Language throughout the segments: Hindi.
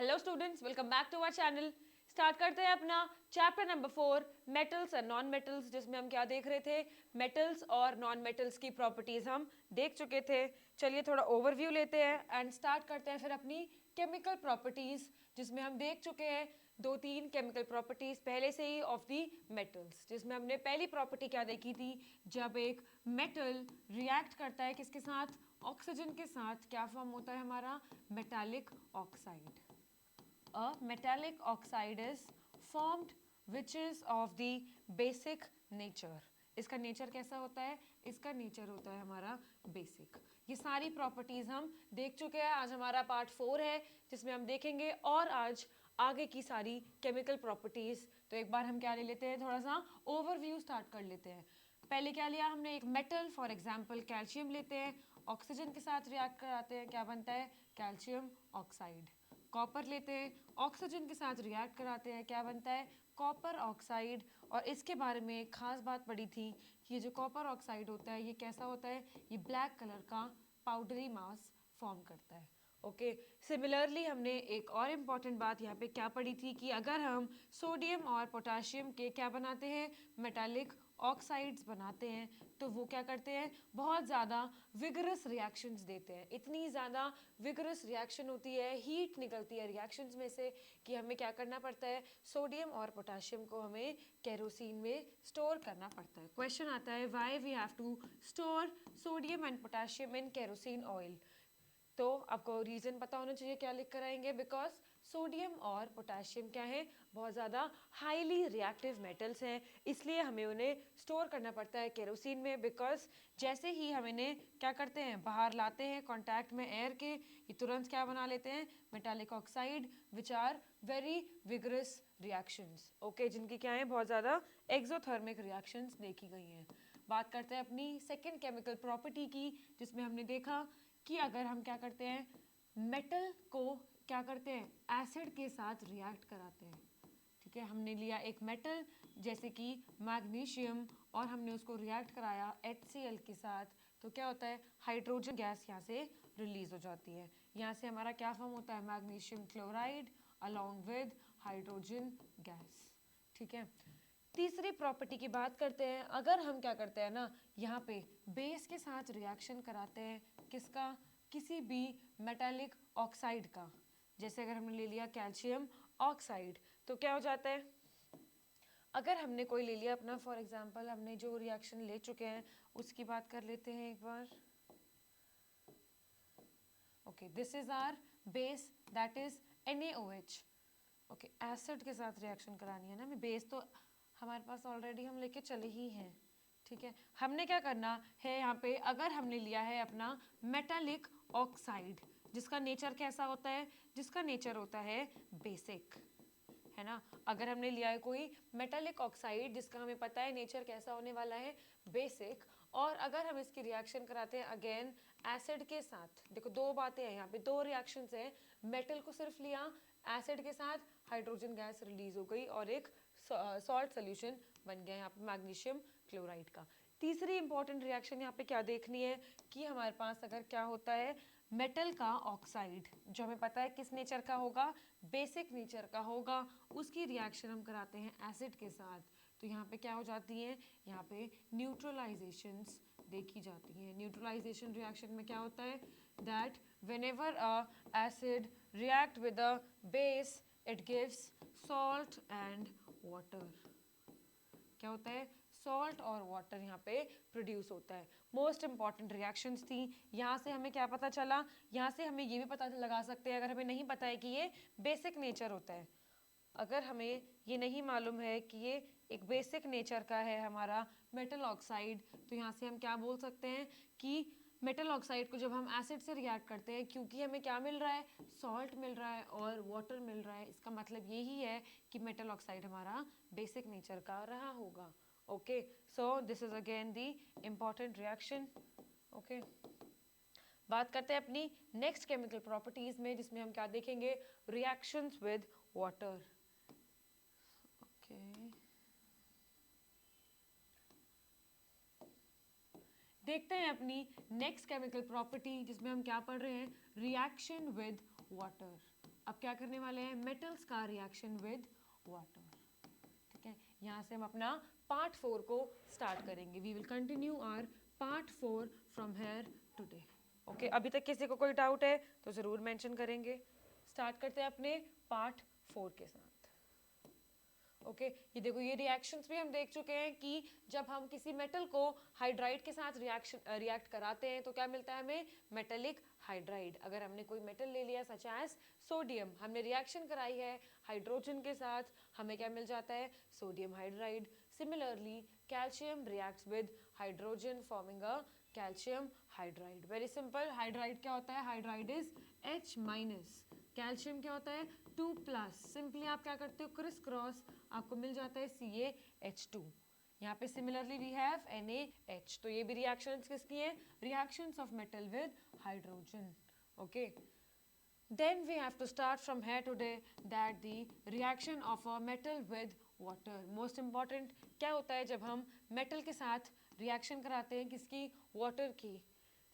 Hello students, welcome back to our channel. Start करते हैं अपना chapter number 4 metals and non metals, जिसमें हम क्या देख रहे थे, मेटल्स और नॉन मेटल्स की प्रॉपर्टीज हम देख चुके थे। चलिए थोड़ा ओवरव्यू लेते हैं एंड स्टार्ट करते हैं फिर अपनी केमिकल प्रॉपर्टीज, जिसमें हम देख चुके हैं 2-3 केमिकल प्रॉपर्टीज पहले से ही ऑफ दी मेटल्स, जिसमें हमने पहली प्रॉपर्टी क्या देखी थी, जब एक मेटल रिएक्ट करता है किसके साथ, ऑक्सीजन के साथ, क्या फॉर्म होता है हमारा, metallic oxide. A metallic oxide is formed which is of the basic nature. इसका नेचर कैसा होता है, इसका नेचर होता है हमारा बेसिक। ये सारी प्रॉपर्टीज हम देख चुके हैं। आज हमारा पार्ट 4 है जिसमें हम देखेंगे और आज आगे की सारी केमिकल प्रॉपर्टीज। तो एक बार हम क्या ले लेते हैं, थोड़ा सा ओवरव्यू स्टार्ट कर लेते हैं। पहले क्या लिया हमने, एक मेटल, फॉर एग्जांपल कैल्शियम लेते हैं, ऑक्सीजन के साथ रिएक्ट कराते हैं, क्या बनता है, कैल्शियम ऑक्साइड। कॉपर लेते हैं, ऑक्सीजन के साथ रिएक्ट कराते हैं, क्या बनता है, कॉपर ऑक्साइड। और इसके बारे में एक खास बात पड़ी थी कि ये जो कॉपर ऑक्साइड होता है ये कैसा होता है, ये ब्लैक कलर का पाउडरी मास फॉर्म करता है। ओके, सिमिलरली हमने एक और इम्पॉर्टेंट बात यहाँ पे क्या पढ़ी थी कि अगर हम सोडियम और पोटाशियम के क्या बनाते हैं, मेटालिक ऑक्साइड्स बनाते हैं, तो वो क्या करते हैं, बहुत ज़्यादा विगरस रिएक्शंस देते हैं। इतनी ज़्यादा विगरस रिएक्शन होती है, हीट निकलती है रिएक्शंस में से कि हमें क्या करना पड़ता है, सोडियम और पोटाशियम को हमें केरोसिन में स्टोर करना पड़ता है। क्वेश्चन आता है, why we have to store sodium and potassium in kerosene oil. तो आपको रीज़न पता होना चाहिए, क्या लिख कर आएंगे, बिकॉज सोडियम और पोटाशियम क्या है, बहुत ज़्यादा हाईली रिएक्टिव मेटल्स हैं, इसलिए हमें उन्हें स्टोर करना पड़ता है केरोसिन में। बिकॉज जैसे ही हम इन्हें क्या करते हैं, बाहर लाते हैं कांटेक्ट में एयर के, ये तुरंत क्या बना लेते हैं, metallic oxide, which are very vigorous reactions. Okay, जिनकी क्या है, बहुत ज़्यादा एक्सोथर्मिक रिएक्शंस देखी गई हैं। बात करते हैं अपनी सेकेंड केमिकल प्रॉपर्टी की, जिसमें हमने देखा कि अगर हम क्या करते हैं, मेटल को क्या करते हैं, एसिड के साथ रिएक्ट कराते हैं। ठीक है, हमने लिया एक मेटल जैसे कि मैग्नीशियम और हमने उसको रिएक्ट कराया HCl के साथ, तो क्या होता है, हाइड्रोजन गैस यहाँ से रिलीज हो जाती है। यहाँ से हमारा क्या फॉर्म होता है, magnesium chloride along with hydrogen gas. ठीक है, तीसरी प्रॉपर्टी की बात करते हैं। अगर हम क्या करते हैं ना, यहाँ पे बेस के साथ रिएक्शन कराते हैं, किसका, किसी भी मेटालिक ऑक्साइड का, जैसे अगर हमने ले लिया कैल्शियम ऑक्साइड, तो क्या हो जाता है, अगर हमने कोई ले लिया अपना, फॉर एग्जांपल हमने जो रिएक्शन ले चुके हैं उसकी बात कर लेते हैं एक बार। Okay, this is our base, that is NaOH। Okay, acid के साथ रिएक्शन करानी है ना, हमें बेस तो हमारे पास ऑलरेडी हम लेके चले ही हैं। ठीक है, हमने क्या करना है यहाँ पे, अगर हमने लिया है अपना मेटालिक ऑक्साइड, जिसका नेचर कैसा होता है, जिसका नेचर होता है बेसिक, है ना। अगर हमने लिया है कोई मेटालिक ऑक्साइड जिसका हमें पता है नेचर कैसा होने वाला है, बेसिक, और अगर हम इसकी रिएक्शन कराते हैं अगेन एसिड के साथ, देखो दो बातें हैं यहाँ पे, दो रिएक्शंस हैं, मेटल को सिर्फ लिया, एसिड के साथ हाइड्रोजन गैस रिलीज हो गई और एक सॉल्ट सोल्यूशन बन गया यहाँ पे मैग्नीशियम क्लोराइड का। तीसरी इंपॉर्टेंट रिएक्शन यहाँ पे क्या देखनी है कि हमारे पास अगर क्या होता है, मेटल का ऑक्साइड, जो हमें पता है किस नेचर का होगा, बेसिक नेचर का होगा, उसकी रिएक्शन हम कराते हैं एसिड के साथ, तो यहाँ पे क्या हो जाती है, यहाँ पे न्यूट्रलाइजेशंस देखी जाती हैं। न्यूट्रलाइजेशन रिएक्शन में क्या होता है, that whenever a acid react with a base it gives salt and water. क्या होता है, सॉल्ट और वाटर यहाँ पे प्रोड्यूस होता है। मोस्ट इंपॉर्टेंट रिएक्शंस थी। यहाँ से हमें क्या पता चला, यहाँ से हमें ये भी पता लगा सकते हैं, अगर हमें नहीं पता है कि ये बेसिक नेचर होता है, अगर हमें ये नहीं मालूम है कि ये एक बेसिक नेचर का है हमारा मेटल ऑक्साइड, तो यहाँ से हम क्या बोल सकते हैं कि मेटल ऑक्साइड को जब हम एसिड से रिएक्ट करते हैं, क्योंकि हमें क्या मिल रहा है, सॉल्ट मिल रहा है और वाटर मिल रहा है, इसका मतलब यही है कि मेटल ऑक्साइड हमारा बेसिक नेचर का रहा होगा। Okay, so this is again the important reaction. Okay, बात करते हैं अपनी नेक्स्ट केमिकल प्रॉपर्टीज में, जिसमें हम क्या देखेंगे, रिएक्शंस विद वाटर। ओके, देखते हैं अपनी नेक्स्ट केमिकल प्रॉपर्टी, जिसमें हम क्या पढ़ रहे हैं, रिएक्शन विद वाटर। अब क्या करने वाले हैं, मेटल्स का रिएक्शन विद वाटर। ठीक है, यहाँ से हम अपना पार्ट 4 को स्टार्ट करेंगे। We will continue our part 4 from here today. Okay, अभी तक किसी को कोई डाउट है तो ज़रूर मेंशन करेंगे। स्टार्ट करते हैं अपने पार्ट 4 के साथ। ओके ये देखो, ये रिएक्शंस भी हम देख चुके हैं कि जब हम किसी मेटल को हाइड्राइड के साथ रिएक्ट कराते हैं तो क्या मिलता है हमें, मेटेलिक हाइड्राइड। अगर हमने कोई मेटल ले लिया सच एज सोडियम, हमने रिएक्शन कराई है हाइड्रोजन के साथ, हमें क्या मिल जाता है, sodium hydride. Similarly calcium reacts with hydrogen forming a calcium hydride. Very simple, hydride क्या होता है, हाइड्राइड इज H-, कैल्शियम क्या होता है 2+। सिंपली आप क्या करते हो, क्रिस क्रॉस, आपको मिल जाता है CaH2। यहाँ पे सिमिलरली वी हैव NaH। तो ये भी रिएक्शंस किसकी हैं, reactions of metal with hydrogen. Okay, then we have to start from here today that the reaction of a metal with water. Most important क्या होता है जब हम metal के साथ reaction कराते हैं, किसकी, water की।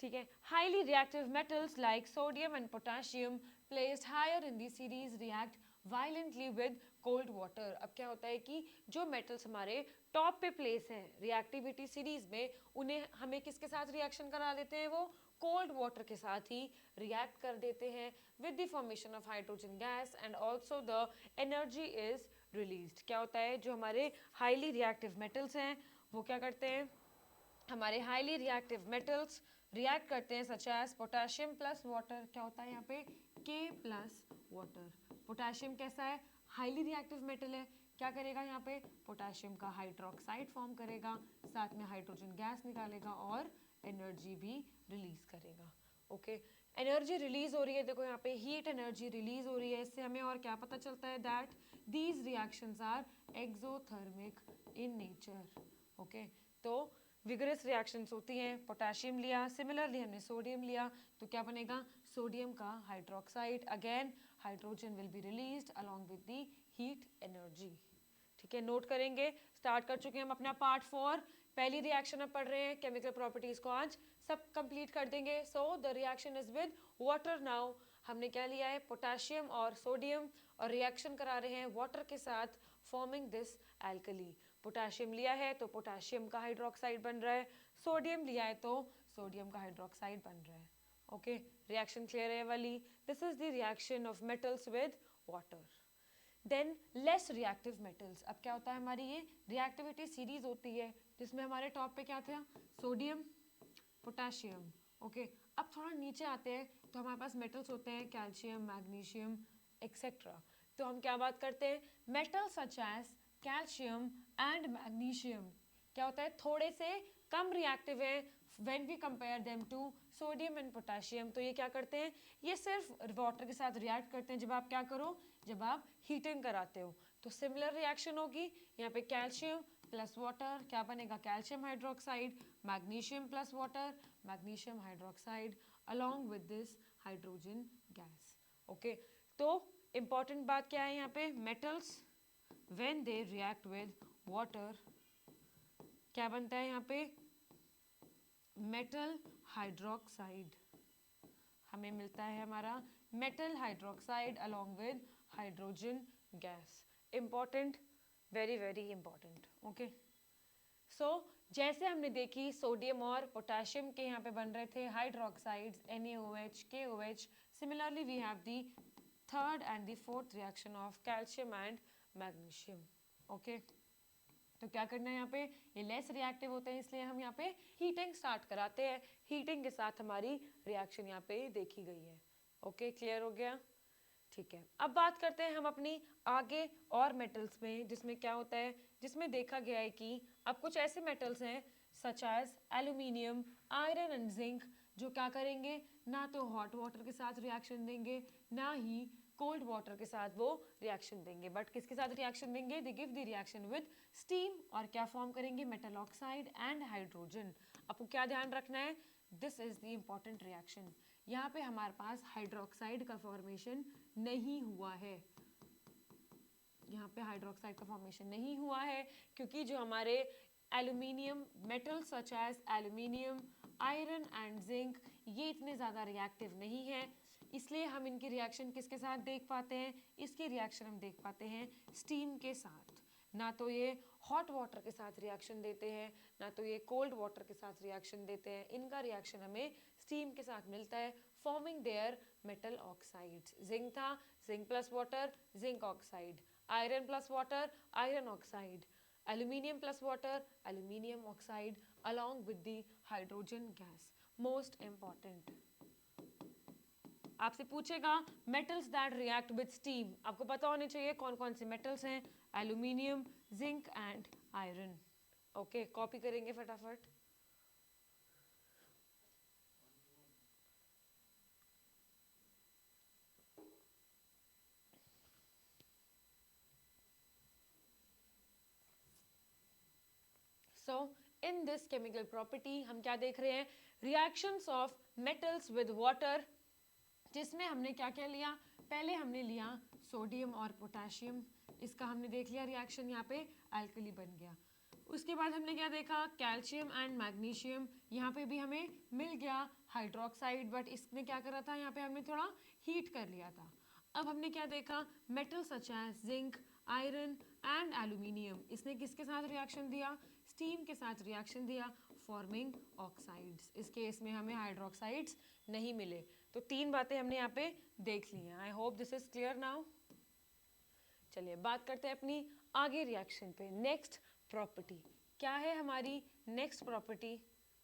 ठीक है, highly reactive metals like sodium and potassium placed higher in the series react violently with cold water. अब क्या होता है कि जो metals हमारे टॉप पे प्लेस हैं रिएक्टिविटी सीरीज में, उन्हें हमें किसके साथ रिएक्शन करा देते हैं, वो कोल्ड वाटर के साथ ही रिएक्ट कर देते हैं with the formation of hydrogen gas and also the energy is released. क्या होता है, जो हमारे हाईली रिएक्टिव मेटल्स हैं वो क्या करते हैं, हमारे हाईली रिएक्टिव मेटल्स रिएक्ट करते हैं such as potassium plus water. क्या होता है यहाँ पे, K प्लस वाटर। पोटेशियम कैसा है, हाईली रिएक्टिव मेटल है, क्या करेगा यहाँ पे, पोटेशियम का हाइड्रोक्साइड फॉर्म करेगा, साथ में हाइड्रोजन गैस निकालेगा और एनर्जी भी रिलीज करेगा। ओके, एनर्जी रिलीज हो रही है, देखो यहाँ पे हीट एनर्जी रिलीज हो रही है। इससे हमें और क्या पता चलता है, that these reactions are exothermic in nature. Okay, तो विगरस रिएक्शंस होती हैं। पोटेशियम लिया, सिमिलरली हमने सोडियम लिया, तो क्या बनेगा, सोडियम का hydroxide, again hydrogen will be released along with the heat energy. ठीक है, नोट करेंगे। स्टार्ट कर चुके हैं हम अपना पार्ट 4। पहली रिएक्शन अब पढ़ रहे हैं, केमिकल प्रॉपर्टीज को आज सब कंप्लीट कर देंगे। So the reaction is with water now. हमने क्या लिया है, पोटेशियम और सोडियम, और रिएक्शन करा रहे हैं वाटर के साथ, फॉर्मिंग दिस एल्कली। पोटेशियम लिया है तो पोटेशियम का हाइड्रोक्साइड बन रहा है, सोडियम लिया है तो सोडियम का हाइड्रोक्साइड बन रहा है। ओके, रिएक्शन क्लियर है वाली। This is the reaction of metals with water. Than less reactive metals. अब क्या होता है, हमारी ये रिएक्टिविटी सीरीज होती है जिसमें हमारे टॉप पे क्या था, सोडियम पोटेशियम। ओके, अब थोड़ा नीचे आते हैं तो हमारे पास मेटल्स होते हैं कैल्शियम, मैग्नीशियम एक्सेट्रा। तो हम क्या बात करते हैं, metal such as calcium and magnesium क्या होता है, थोड़े से कम रिएक्टिव है when we compare them to sodium and potassium. तो ये क्या करते हैं, ये सिर्फ वाटर के साथ रिएक्ट करते हैं जब आप क्या करो, जब आप हीटिंग कराते हो। तो सिमिलर रिएक्शन होगी, यहाँ पे कैल्शियम प्लस वाटर क्या बनेगा, calcium hydroxide, magnesium plus water, magnesium hydroxide along with this hydrogen gas. Okay, तो इंपॉर्टेंट बात क्या है यहाँ पे, metals when they react with water क्या बनता है यहाँ पे, मेटल हाइड्रोक्साइड। हमें मिलता है हमारा metal hydroxide along with hydrogen gas. Important, very very important. Okay, so जैसे हमने देखी सोडियम और पोटेशियम के यहाँ पे बन रहे थे hydroxides NaOH KOH। Similarly we have the third and the fourth reaction of calcium and magnesium. Okay, तो क्या करना है यहाँ पे, ये लेस रिएक्टिव होते हैं इसलिए हम यहाँ पे हीटिंग स्टार्ट कराते हैं। हीटिंग के साथ हमारी रिएक्शन यहाँ पे देखी गई है। ओके, क्लियर हो गया। ठीक है, अब बात करते हैं हम अपनी आगे और मेटल्स में, जिसमें क्या होता है, जिसमें देखा गया है कि अब कुछ ऐसे मेटल्स हैं such as aluminium, iron and zinc, जो क्या करेंगे, ना तो हॉट वाटर के साथ रिएक्शन देंगे ना ही कोल्ड वाटर के साथ वो रिएक्शन देंगे, बट किसके साथ रिएक्शन देंगे, they give the reaction with steam, और क्या फॉर्म करेंगे, मेटल ऑक्साइड एंड हाइड्रोजन। आपको क्या ध्यान रखना है, this is the important reaction. यहाँ पे हमारे पास हाइड्रोक्साइड का फॉर्मेशन नहीं हुआ है, यहाँ पे हाइड्रोक्साइड का फॉर्मेशन नहीं हुआ है क्योंकि जो हमारे aluminium metal such as aluminium, iron and zinc, ये इतने ज़्यादा रिएक्टिव नहीं है। इसलिए हम इनकी रिएक्शन किसके साथ देख पाते हैं, इसकी रिएक्शन हम देख पाते हैं स्टीम के साथ। ना तो ये हॉट वाटर के साथ रिएक्शन देते हैं, ना तो ये कोल्ड वाटर के साथ रिएक्शन देते हैं, इनका रिएक्शन हमें स्टीम के साथ मिलता है, forming their metal oxides. Zinc था, zinc plus water, zinc oxide. Iron plus water, iron oxide. aluminium plus water, aluminium oxide along with the hydrogen gas. Most important, आपसे पूछेगा metals that react with steam, आपको पता होने चाहिए कौन कौन से metals हैं, aluminium, zinc and iron. Okay, copy करेंगे फटाफट। So in this chemical property हम क्या देख रहे हैं, reactions of metals with water, जिसमें हमने क्या क्या लिया, पहले हमने लिया सोडियम और पोटेशियम, इसका हमने देख लिया रिएक्शन, यहाँ पे अल्कली बन गया। उसके बाद हमने क्या देखा, कैल्शियम एंड मैग्नीशियम, यहाँ पे भी हमें मिल गया हाइड्रोक्साइड, बट इसने क्या करा था, यहाँ पे हमने थोड़ा हीट कर लिया था। अब हमने क्या देखा, metal such as zinc, iron and aluminium, इसने किसके साथ रिएक्शन दिया, स्टीम के साथ रिएक्शन दिया, फॉर्मिंग ऑक्साइड्स। इस केस में हमें हाइड्रोक्साइड्स नहीं मिले। तो तीन बातें हमने यहाँ पे देख ली हैं। I hope this is clear now. चलिए बात करते हैं अपनी आगे रिएक्शन पे। नेक्स्ट प्रॉपर्टी क्या है हमारी, नेक्स्ट प्रॉपर्टी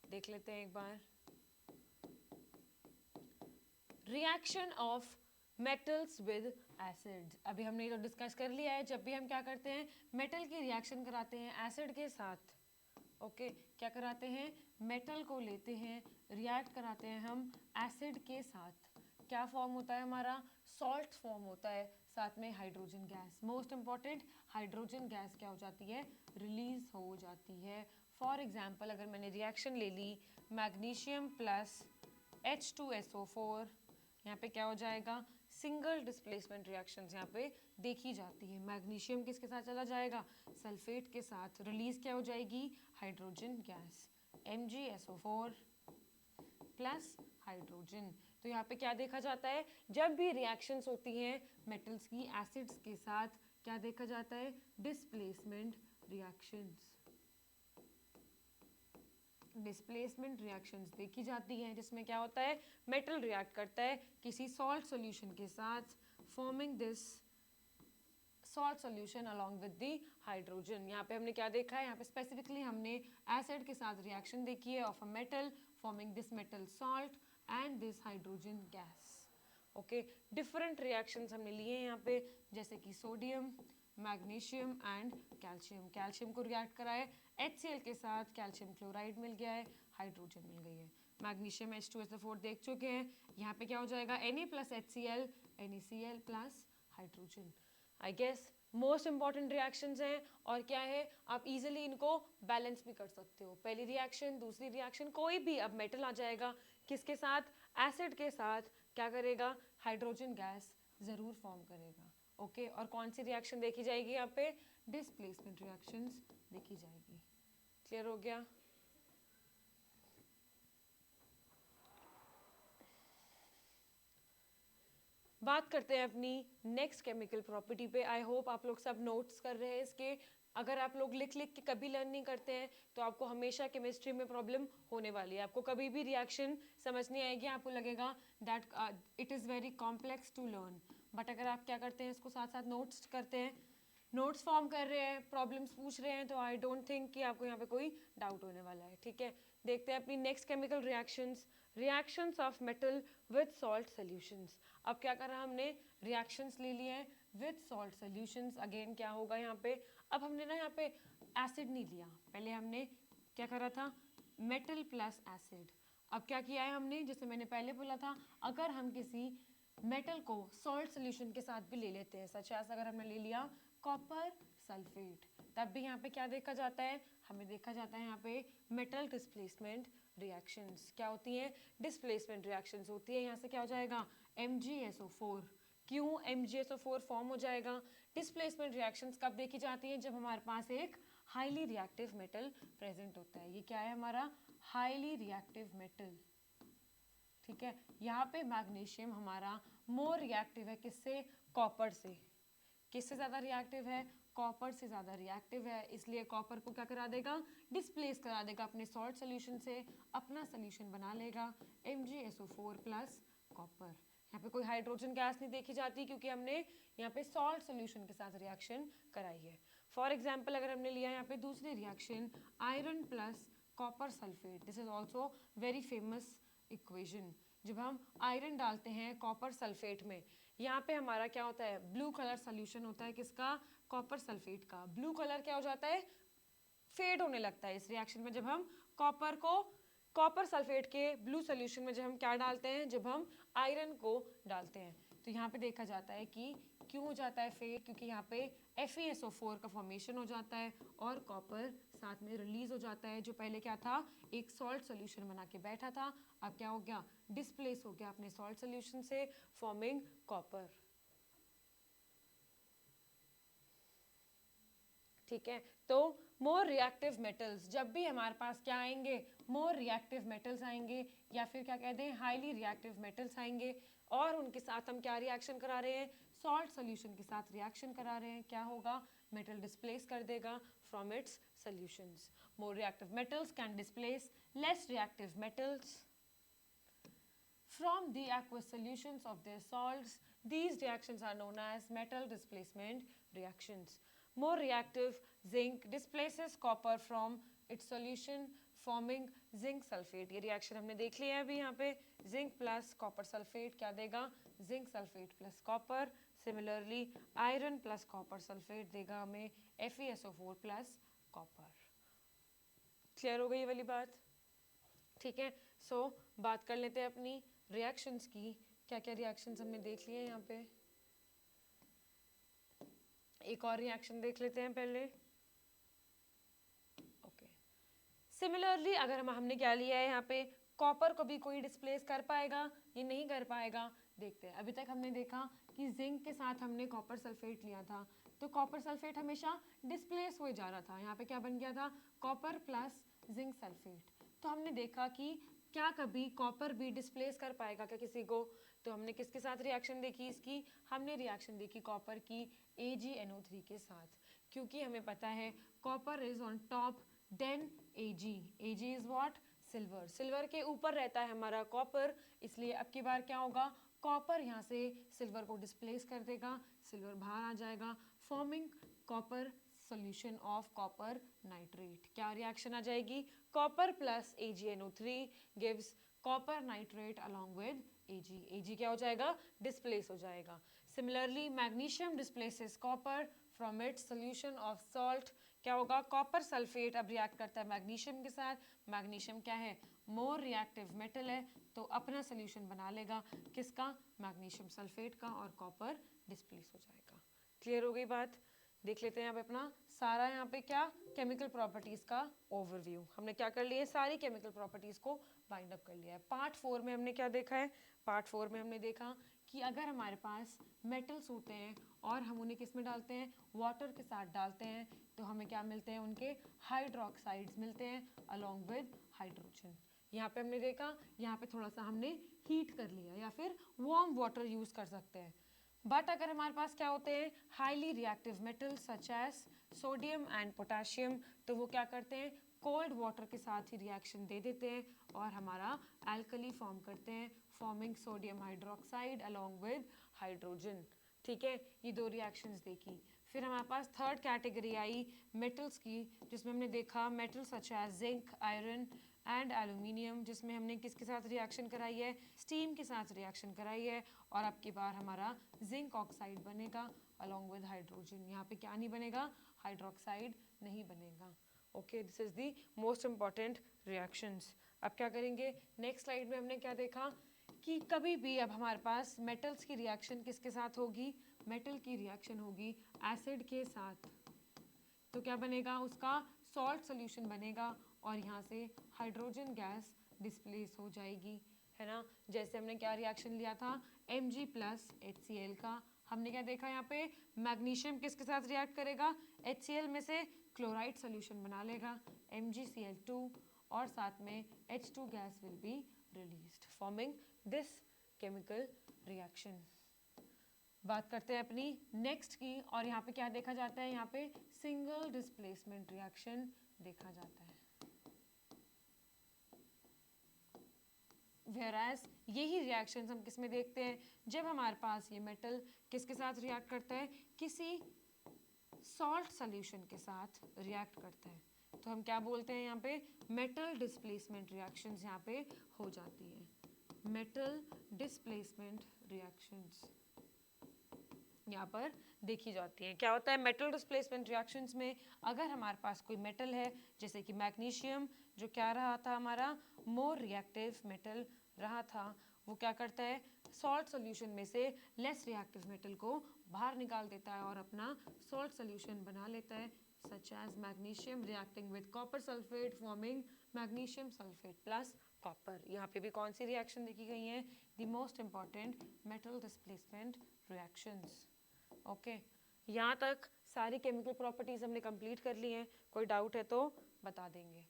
देख लेते हैं एक बार। Reaction of metals with acids. अभी हमने ये तो डिस्कस कर लिया है, जब भी हम क्या करते हैं, मेटल की रिएक्शन कराते हैं एसिड के साथ, ओके क्या कराते हैं, मेटल को लेते हैं, रिएक्ट कराते हैं हम एसिड के साथ, क्या फॉर्म होता है हमारा, सॉल्ट फॉर्म होता है, साथ में hydrogen gas. Most important, hydrogen gas क्या हो जाती है, रिलीज हो जाती है। फॉर एग्जाम्पल अगर मैंने रिएक्शन ले ली मैग्नीशियम प्लस H2SO4, यहाँ पे क्या हो जाएगा, सिंगल डिस्प्लेसमेंट रिएक्शंस यहाँ पे देखी जाती है। मैग्नीशियम किसके साथ चला जाएगा, सल्फेट के साथ, रिलीज क्या हो जाएगी, hydrogen gas MgSO4 plus hydrogen. तो यहाँ पे क्या देखा जाता है, जब भी रिएक्शंस होती हैं मेटल्स की एसिड्स के साथ, क्या देखा जाता है, डिस्प्लेसमेंट रिएक्शंस, डिस्प्लेसमेंट रिएक्शंस देखी जाती हैं, जिसमें क्या होता है, मेटल रिएक्ट करता है किसी सॉल्ट सॉल्यूशन के साथ, forming this salt solution along with the hydrogen. यहाँ पे हमने क्या देखा है, यहाँ पे स्पेसिफिकली हमने एसिड के साथ रिएक्शन देखी है of a metal forming this metal salt and this hydrogen gas. Okay, different reactions हमने लिए हैं यहाँ पे, जैसे कि sodium, magnesium and calcium. Calcium को रिएक्ट करा है HCl के साथ, कैल्शियम क्लोराइड मिल गया है, हाइड्रोजन मिल गई है। मैग्नीशियम H2SO4 देख चुके हैं, यहाँ पे क्या हो जाएगा, Na plus HCl, NaCl plus hydrogen. I guess most important reactions हैं, और क्या है, आप इजीली इनको बैलेंस भी कर सकते हो। पहली रिएक्शन, दूसरी रिएक्शन, कोई भी अब मेटल आ जाएगा किसके साथ, एसिड के साथ, क्या करेगा, हाइड्रोजन गैस जरूर फॉर्म करेगा। ओके और कौन सी रिएक्शन देखी जाएगी यहाँ पे, डिस्प्लेसमेंट रिएक्शंस देखी जाएगी। क्लियर हो गया। बात करते हैं अपनी नेक्स्ट केमिकल प्रॉपर्टी पे। आई होप आप लोग सब नोट्स कर रहे हैं इसके। अगर आप लोग लिख लिख के कभी लर्न नहीं करते हैं तो आपको हमेशा केमिस्ट्री में प्रॉब्लम होने वाली है। आपको कभी भी रिएक्शन समझ नहीं आएगी, आपको लगेगा that it is very complex to learn. But अगर आप क्या करते हैं, इसको साथ साथ नोट्स करते हैं, नोट्स फॉर्म कर रहे हैं, प्रॉब्लम्स पूछ रहे हैं, तो आई डोंट थिंक कि आपको यहाँ पे कोई डाउट होने वाला है। ठीक है, देखते हैं अपनी next chemical reactions. Reactions of metal with salt solutions. अब क्या करा हमने, रिएक्शंस ले लिए हैं विद सॉल्ट सॉल्यूशंस। अगेन क्या होगा यहाँ पे, अब हमने ना यहाँ पे एसिड नहीं लिया, पहले हमने क्या करा था, मेटल प्लस एसिड। अब क्या किया है हमने, जैसे मैंने पहले बोला था, अगर हम किसी मेटल को सॉल्ट सॉल्यूशन के साथ भी ले लेते हैं, सच एज अगर हमने ले लिया कॉपर सल्फेट, तब भी यहाँ पे क्या देखा जाता है, हमें देखा जाता है यहाँ पे मेटल डिस्प्लेसमेंट रिएक्शंस। क्या होती हैं, डिस्प्लेसमेंट रिएक्शंस होती है। यहाँ से क्या हो जाएगा, MgSO4। क्यों MgSO4 फॉर्म हो जाएगा, डिस्प्लेसमेंट रिएक्शंस कब देखी जाती हैं, जब हमारे पास एक हाईली रिएक्टिव मेटल प्रेजेंट होता है। ये क्या है हमारा, हाईली रिएक्टिव मेटल। ठीक है। यहाँ पे मैग्नीशियम हमारा मोर रिएक्टिव है किससे, कॉपर से। किससे ज़्यादा रिएक्टिव है, कॉपर से ज़्यादा रिएक्टिव है, इसलिए कॉपर को क्या करा देगा, डिस्प्लेस करा देगा अपने सॉल्ट सोल्यूशन से, अपना सोल्यूशन बना लेगा MgSO4 प्लस कॉपर। यहाँ पे कोई हाइड्रोजन गैस नहीं देखी जाती क्योंकि हमने यहाँ पे सॉल्ट सोल्यूशन के साथ रिएक्शन कराई है। फॉर एग्जाम्पल अगर हमने लिया यहाँ पे दूसरी reaction iron plus copper sulphate, this is also very famous equation. जब हम आयरन डालते हैं कॉपर सल्फेट में, यहाँ पे हमारा क्या होता है, ब्लू कलर सोल्यूशन होता है किसका, कॉपर सल्फेट का। ब्लू कलर क्या हो जाता है, फेड होने लगता है इस रिएक्शन में जब हम कॉपर को, कॉपर सल्फेट के ब्लू सोल्यूशन में जब हम क्या डालते हैं, जब हम आयरन को डालते हैं। तो यहाँ पे देखा जाता है कि क्यों हो जाता है फेड, क्योंकि यहाँ पे FeSO4 का फॉर्मेशन हो जाता है और कॉपर साथ में रिलीज हो जाता है। जो पहले क्या था, एक सॉल्ट सोल्यूशन बना के बैठा था, अब क्या हो गया, डिस्प्लेस हो गया अपने सॉल्ट सोल्यूशन से, फॉर्मिंग कॉपर। ठीक है, तो मोर रिएक्टिव मेटल्स, जब भी हमारे पास क्या आएंगे, मोर रिएक्टिव मेटल्स आएंगे या फिर क्या कहते हैं, हाईली रिएक्टिव मेटल्स आएंगे और उनके साथ हम क्या रिएक्शन करा रहे हैं, सॉल्ट सोल्यूशन के साथ रिएक्शन करा रहे हैं, क्या होगा, मेटल डिस्प्लेस कर देगा from its solutions. More reactive metals can displace less reactive metals from the aqueous solutions of their salts. These reactions are known as metal displacement reactions. More reactive zinc displaces copper from its solution forming zinc sulfate. ये reaction हमने देख लिया है अभी यहाँ पे, zinc plus copper sulfate क्या देगा, zinc sulfate plus copper. Similarly iron plus copper sulfate देगा हमें FeSO4 plus copper. क्लियर हो गई ये वाली बात, ठीक है। सो बात कर लेते हैं अपनी रिएक्शंस की, क्या क्या रिएक्शंस हमने देख लिए यहाँ पे। एक और रिएक्शन देख लेते हैं पहले। ओके, सिमिलरली अगर हमने क्या लिया है यहाँ पे, कॉपर को भी कोई डिस्प्लेस कर पाएगा, ये नहीं कर पाएगा। देखते हैं, अभी तक हमने देखा कि जिंक के साथ हमने कॉपर सल्फेट लिया था, तो कॉपर सल्फेट हमेशा डिस्प्लेस हो जा रहा था। यहाँ पे क्या बन गया था, कॉपर प्लस जिंक सल्फेट। तो हमने देखा कि क्या कभी कॉपर भी डिस्प्लेस कर पाएगा क्या किसी को, तो हमने किसके साथ रिएक्शन देखी इसकी, हमने रिएक्शन देखी कॉपर की AgNO3 के साथ, क्योंकि हमें पता है copper is on top then Ag, Ag is what, silver, silver के ऊपर रहता है हमारा कॉपर, इसलिए अब की बार क्या होगा, कॉपर यहाँ से सिल्वर को डिस्प्लेस कर देगा, सिल्वर बाहर आ जाएगा, forming copper solution of copper nitrate। क्या रिएक्शन आ जाएगी, copper plus AgNO3 gives copper nitrate along with Ag। Ag क्या हो जाएगा, डिस्प्लेस हो जाएगा। Similarly magnesium displaces copper from its solution of salt. क्या होगा, कॉपर सल्फेट अब रिएक्ट करता है मैग्नीशियम के साथ, मैग्नीशियम क्या है, मोर रिएक्टिव मेटल है, तो अपना सोल्यूशन बना लेगा किसका, मैग्नीशियम सल्फेट का, और कॉपर डिस्प्लेस हो जाएगा। क्लियर हो गई बात। देख लेते हैं यहाँ पे अपना सारा यहाँ पे क्या, केमिकल प्रॉपर्टीज का ओवरव्यू। हमने क्या कर लिया है, सारी केमिकल प्रॉपर्टीज को बाइंड अप कर लिया है। पार्ट 4 में हमने क्या देखा है, पार्ट 4 में हमने देखा कि अगर हमारे पास मेटल्स होते हैं और हम उन्हें किस में डालते हैं, वाटर के साथ डालते हैं, तो हमें क्या मिलते हैं, उनके हाइड्रोक्साइड्स मिलते हैं अलॉन्ग विद हाइड्रोजन। यहाँ पे हमने देखा, यहाँ पे थोड़ा सा हमने हीट कर लिया या फिर वार्म वाटर यूज कर सकते हैं। बट अगर हमारे पास क्या होते हैं, highly reactive metals such as sodium and potassium, तो वो क्या करते हैं, कोल्ड वाटर के साथ ही रिएक्शन दे देते हैं और हमारा एल्कली फॉर्म करते हैं, forming sodium hydroxide along with hydrogen. ठीक है, ये दो रिएक्शंस देखी। फिर हमारे पास थर्ड कैटेगरी आई मेटल्स की, जिसमें हमने देखा metal such as zinc, iron and aluminium, जिसमें हमने किसके साथ रिएक्शन कराई है, स्टीम के साथ रिएक्शन कराई है, और अब की बार हमारा जिंक ऑक्साइड बनेगा अलॉन्ग विद हाइड्रोजन। यहाँ पे क्या नहीं बनेगा, हाइड्रोक्साइड नहीं बनेगा। Okay, this is the most important reactions. अब क्या करेंगे, नेक्स्ट स्लाइड में हमने क्या देखा कि कभी भी अब हमारे पास मेटल्स की रिएक्शन किसके साथ होगी, मेटल की रिएक्शन होगी एसिड के साथ, तो क्या बनेगा, उसका सॉल्ट सोल्यूशन बनेगा और यहाँ से हाइड्रोजन गैस डिस्प्लेस हो जाएगी, है ना। जैसे हमने क्या रिएक्शन लिया था, Mg प्लस HCl का, हमने क्या देखा यहाँ पे, मैग्नीशियम किसके साथ रिएक्ट करेगा, HCl में से क्लोराइड सोल्यूशन बना लेगा MgCl2 और साथ में H2 gas will be released forming this chemical reaction. बात करते हैं अपनी नेक्स्ट की, और यहाँ पे क्या देखा जाता है, यहाँ पे सिंगल डिस्प्लेसमेंट रिएक्शन देखा जाता है। Whereas यही रिएक्शंस हम किस में देखते हैं, जब हमारे पास ये मेटल किसके साथ रिएक्ट करता है, किसी सॉल्ट सोल्यूशन के साथ रिएक्ट करता है, तो हम क्या बोलते हैं, यहाँ पे मेटल डिस्प्लेसमेंट रिएक्शंस यहाँ पे हो जाती है। मेटल डिस्प्लेसमेंट रिएक्शंस यहाँ पर देखी जाती है। क्या होता है मेटल डिस्प्लेसमेंट रिएक्शंस में, अगर हमारे पास कोई मेटल है जैसे कि मैग्नीशियम, जो क्या रहा था हमारा मोर रिएक्टिव मेटल रहा था, वो क्या करता है सॉल्ट सोल्यूशन में से लेस रिएक्टिव मेटल को बाहर निकाल देता है और अपना सॉल्ट सोल्यूशन बना लेता है, such as magnesium reacting with copper sulphate forming magnesium sulphate plus copper. यहाँ पे भी कौन सी रिएक्शन देखी गई है, the most important metal displacement reactions. Okay, यहाँ तक सारी केमिकल प्रॉपर्टीज हमने कंप्लीट कर ली हैं, कोई डाउट है तो बता देंगे।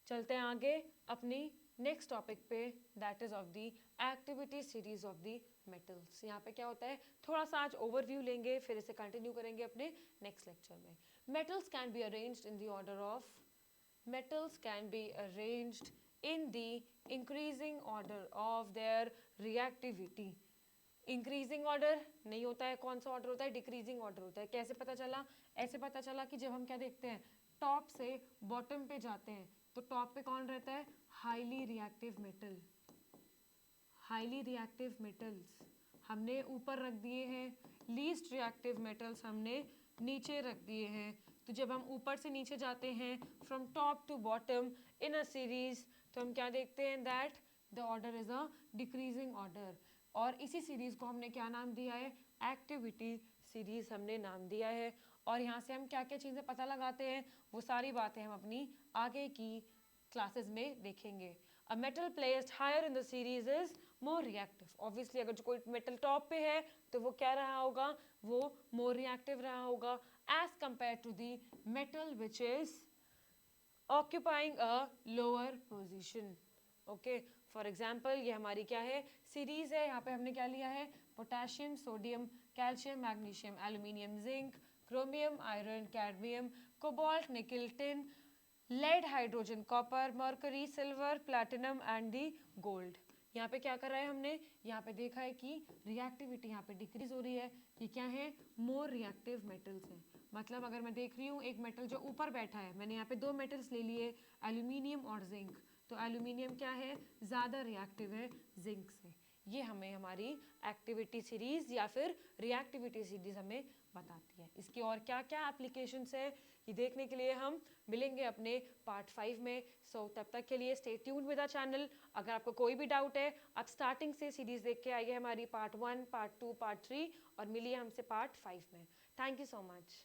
चलते हैं आगे अपनी नेक्स्ट टॉपिक पे, that is of the activity series of the metals. यहाँ पे क्या होता है, थोड़ा सा आज ओवरव्यू लेंगे, फिर इसे कंटिन्यू करेंगे अपने नेक्स्ट लेक्चर में। Metals can be arranged in the order of, metals can be arranged in the increasing order of their reactivity। Increasing order नहीं होता है, कौन सा ऑर्डर होता है, डिक्रीजिंग ऑर्डर होता है। कैसे पता चला, ऐसे पता चला कि जब हम क्या देखते हैं टॉप से बॉटम पे जाते हैं, तो टॉप पे कौन रहता है, highly reactive metal. Highly reactive metals हमने ऊपर रख दिए हैं, लीस्ट रिएक्टिव मेटल्स हमने नीचे रख दिए हैं। तो जब हम ऊपर से नीचे जाते हैं from top to bottom in a series, तो हम क्या देखते हैं that the order is a decreasing order. और इसी सीरीज को हमने क्या नाम दिया है, एक्टिविटी सीरीज हमने नाम दिया है। और यहाँ से हम क्या क्या चीज़ें पता लगाते हैं, वो सारी बातें हम अपनी आगे की क्लासेस में देखेंगे। A metal placed higher in the series is more reactive. Obviously अगर जो कोई मेटल टॉप पे है तो वो क्या रहा होगा, वो मोर रिएक्टिव रहा होगा as compared to the metal which is occupying a lower position. Okay, for example ये हमारी क्या है, सीरीज है। यहाँ पे हमने क्या लिया है, potassium, sodium, calcium, magnesium, aluminium, zinc, chromium, iron, cadmium, cobalt, nickel, tin, lead, hydrogen, copper, mercury, silver, platinum and the gold. यहाँ पे क्या कर रहा है हमने, यहाँ पे देखा है कि रिएक्टिविटी यहाँ पे डिक्रीज हो रही है। ये क्या है, मोर रिएक्टिव मेटल्स हैं। मतलब अगर मैं देख रही हूँ एक मेटल जो ऊपर बैठा है, मैंने यहाँ पे दो मेटल्स ले लिए, एल्यूमिनियम और जिंक, तो एल्यूमिनियम क्या है, ज़्यादा रिएक्टिव है जिंक से। ये हमें हमारी एक्टिविटी सीरीज या फिर रिएक्टिविटी सीरीज हमें बताती है। इसकी और क्या क्या एप्लीकेशंस है, ये देखने के लिए हम मिलेंगे अपने पार्ट 5 में। सो तब तक के लिए stay tuned with our channel. अगर आपको कोई भी डाउट है, आप स्टार्टिंग से सीरीज देख के आइए हमारी पार्ट 1, पार्ट 2, पार्ट 3, और मिलिए हमसे पार्ट 5 में। Thank you so much.